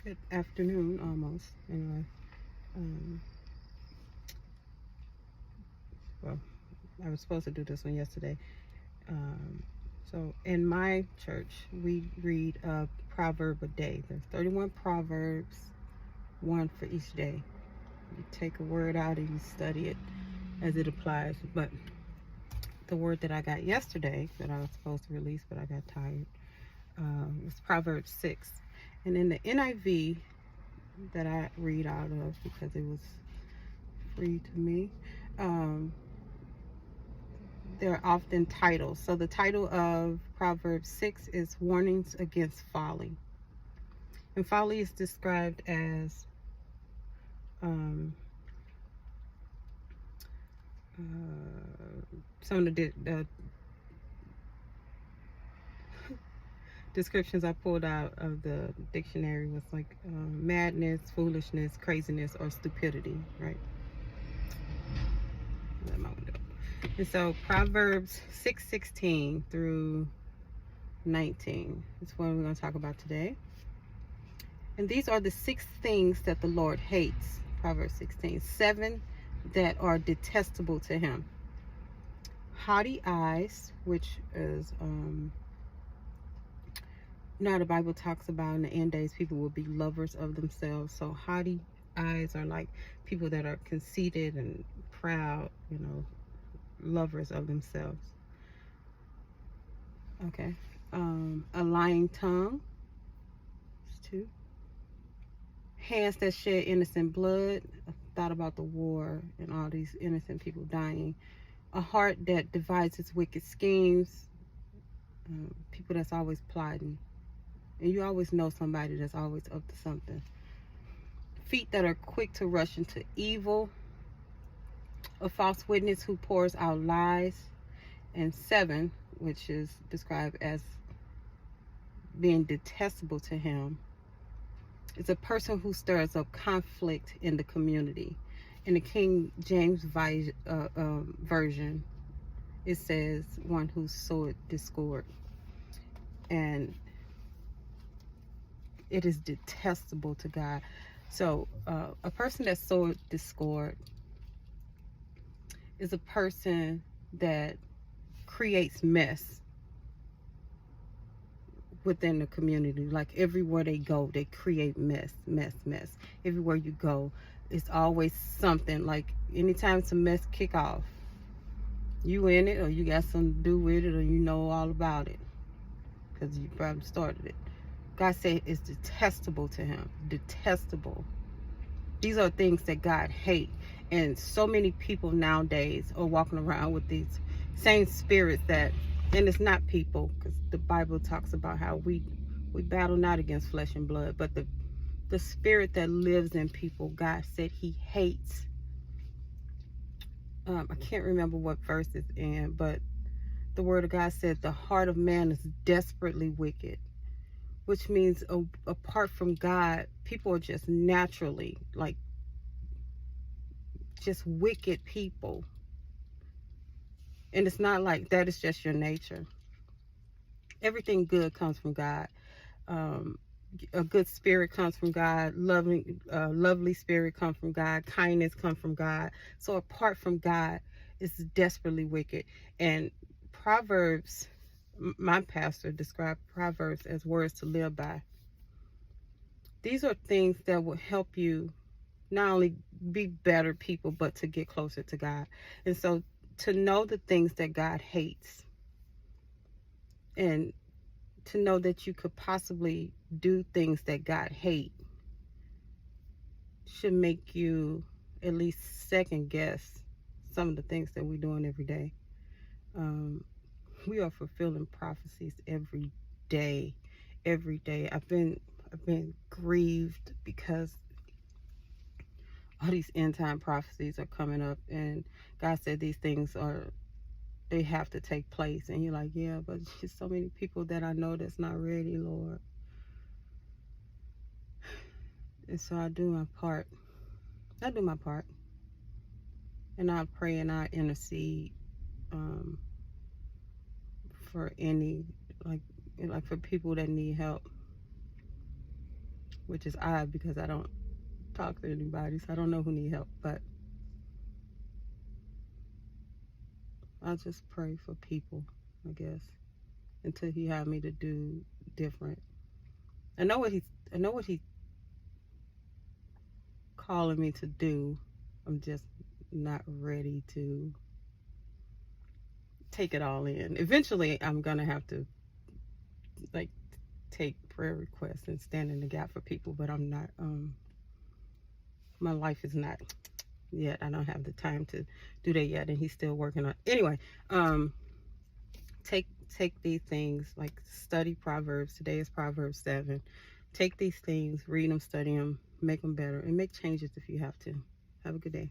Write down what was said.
Good afternoon, almost. Anyway, um, well, I was supposed to do this one yesterday. Um, so, in my church, we read a proverb a day. There's 31 proverbs, one for each day. You take a word out and you study it as it applies. But the word that I got yesterday that I was supposed to release, but I got tired, was Proverbs 6. And in the NIV that I read out of because it was free to me, um, they're often titles. So the title of Proverbs 6 is Warnings Against Folly. And folly is described as um, some of the descriptions I pulled out of the dictionary was like madness, foolishness, craziness, or stupidity, right? Let my window. And so Proverbs 6:16 through 19 is what we're going to talk about today. And these are the 6 things that the Lord hates. Proverbs 16. 7 that are detestable to him. Haughty eyes, which is now the Bible talks about in the end days people will be lovers of themselves. So haughty eyes are like people that are conceited and proud, lovers of themselves. Okay. A lying tongue. That's 2. Hands that shed innocent blood. I thought about the war and all these innocent people dying. A heart that devises wicked schemes. People that's always plotting. And you always know somebody that's always up to something. Feet that are quick to rush into evil. A false witness who pours out lies. And 7, which is described as being detestable to him, is a person who stirs up conflict in the community. In the King James version, it says one who sowed discord. And it is detestable to God. So a person that sowed discord is a person that creates mess within the community. Like everywhere they go, they create mess. Everywhere you go, it's always something. Like anytime some mess kick off, you in it or you got something to do with it or you know all about it because you probably started it. God said it's detestable to him. Detestable. These are things that God hates. And so many people nowadays are walking around with these same spirits that, and it's not people, because the Bible talks about how we battle not against flesh and blood, but the spirit that lives in people, God said he hates. I can't remember what verse it's in, but the word of God said the heart of man is desperately wicked, which means apart from God, people are just naturally like just wicked people. And it's not like that is just your nature. Everything good comes from God. Um, a good spirit comes from God. Lovely spirit comes from God. Kindness comes from God. So apart from God, it's desperately wicked. And Proverbs, my pastor described Proverbs as words to live by. These are things that will help you not only be better people, but to get closer to God. And so to know the things that God hates and to know that you could possibly do things that God hates should make you at least second guess some of the things that we're doing every day. Um, we are fulfilling prophecies every day. Every day. I've been grieved because all these end time prophecies are coming up, and God said these things they have to take place. And you're like, yeah, but there's so many people that I know that's not ready, Lord. And so I do my part. I do my part. And I pray and I intercede um, for any, like for people that need help which is odd because I don't talk to anybody, so I don't know who need help. But I just pray for people, I guess, until he had me to do different. I know what he's calling me to do. I'm just not ready to take it all in. Eventually, I'm gonna have to like take prayer requests and stand in the gap for people, but I'm not. My life is not yet. I don't have the time to do that yet, and he's still working on. Anyway, take these things, like study Proverbs. Today is Proverbs 7. Take these things, read them, study them, make them better, and make changes if you have to. Have a good day.